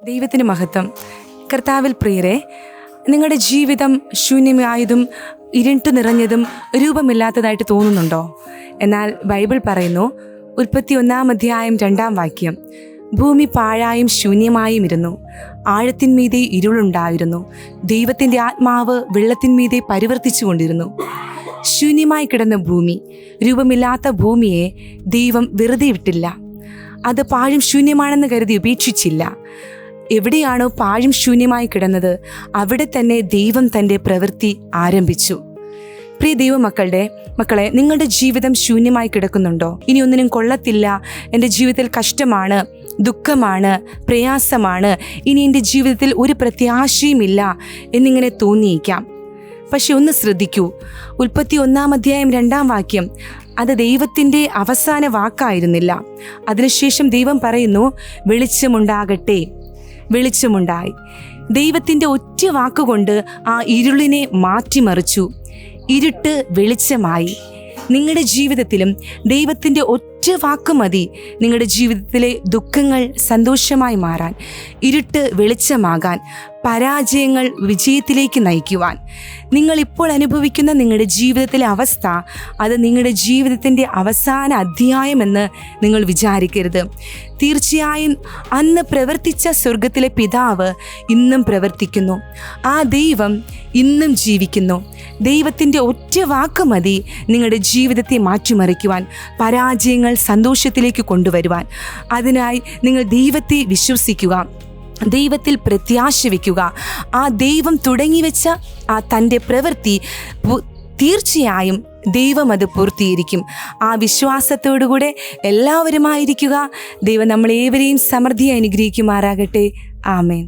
ദൈവത്തിന് മഹത്വം. കർത്താവിൽ പ്രിയരെ, നിങ്ങളുടെ ജീവിതം ശൂന്യമായതും ഇരുട്ട് നിറഞ്ഞതും രൂപമില്ലാത്തതായിട്ട് തോന്നുന്നുണ്ടോ? എന്നാൽ ബൈബിൾ പറയുന്നു, 31:2 ഭൂമി പാഴായും ശൂന്യമായും ഇരുന്നു, ആഴത്തിന്മീതെ ഇരുളുണ്ടായിരുന്നു, ദൈവത്തിൻ്റെ ആത്മാവ് വെള്ളത്തിന്മീതെ പരിവർത്തിച്ചു കൊണ്ടിരുന്നു. ശൂന്യമായി കിടന്ന ഭൂമി, രൂപമില്ലാത്ത ഭൂമിയെ ദൈവം വെറുതെ വിട്ടില്ല. അത് പാഴും ശൂന്യമാണെന്ന് കരുതി ഉപേക്ഷിച്ചില്ല. എവിടെയാണോ പാഴും ശൂന്യമായി കിടന്നത്, അവിടെ തന്നെ ദൈവം തൻ്റെ പ്രവൃത്തി ആരംഭിച്ചു. പ്രിയ മക്കളെ, നിങ്ങളുടെ ജീവിതം ശൂന്യമായി കിടക്കുന്നുണ്ടോ? ഇനി ഒന്നിനും കൊള്ളത്തില്ല, എൻ്റെ ജീവിതത്തിൽ കഷ്ടമാണ്, ദുഃഖമാണ്, പ്രയാസമാണ്, ഇനി എൻ്റെ ജീവിതത്തിൽ ഒരു പ്രത്യാശയുമില്ല എന്നിങ്ങനെ തോന്നിയേക്കാം. പക്ഷെ ഒന്ന് ശ്രദ്ധിക്കൂ, 31:2 അത് ദൈവത്തിൻ്റെ അവസാന വാക്കായിരുന്നില്ല. അതിനുശേഷം ദൈവം പറയുന്നു, വെളിച്ചമുണ്ടാകട്ടെ. വെളിച്ചമുണ്ടായി. ദൈവത്തിൻ്റെ ഒറ്റ വാക്കുകൊണ്ട് ആ ഇരുളിനെ മാറ്റിമറിച്ചു. ഇരുട്ട് വെളിച്ചമായി. നിങ്ങളുടെ ജീവിതത്തിലും ദൈവത്തിൻ്റെ ഒറ്റ വാക്ക് മതി നിങ്ങളുടെ ജീവിതത്തിലെ ദുഃഖങ്ങൾ സന്തോഷമായി മാറാൻ, ഇരുട്ട് വെളിച്ചമാകാൻ, പരാജയങ്ങൾ വിജയത്തിലേക്ക് നയിക്കുവാൻ. നിങ്ങളിപ്പോൾ അനുഭവിക്കുന്ന നിങ്ങളുടെ ജീവിതത്തിലെ അവസ്ഥ, അത് നിങ്ങളുടെ ജീവിതത്തിൻ്റെ അവസാന അധ്യായമെന്ന് നിങ്ങൾ വിചാരിക്കരുത്. തീർച്ചയായും അന്ന് പ്രവർത്തിച്ച സ്വർഗത്തിലെ പിതാവ് ഇന്നും പ്രവർത്തിക്കുന്നു. ആ ദൈവം ഇന്നും ജീവിക്കുന്നു. ദൈവത്തിൻ്റെ ഒറ്റ വാക്ക് മതി നിങ്ങളുടെ ജീവിതത്തെ മാറ്റിമറിക്കുവാൻ, പരാജയങ്ങൾ സന്തോഷത്തിലേക്ക് കൊണ്ടുവരുവാൻ. അതിനായി നിങ്ങൾ ദൈവത്തെ വിശ്വസിക്കുക, ദൈവത്തിൽ പ്രത്യാശ വയ്ക്കുക. ആ ദൈവം തുടങ്ങിവെച്ച ആ തൻ്റെ പ്രവൃത്തി തീർച്ചയായും ദൈവം അത് പൂർത്തീകരിക്കും. ആ വിശ്വാസത്തോടുകൂടെ എല്ലാവരുമായിരിക്കുക. ദൈവം നമ്മളേവരെയും സമൃദ്ധിയായി അനുഗ്രഹിക്കുമാറാകട്ടെ. ആമേൻ.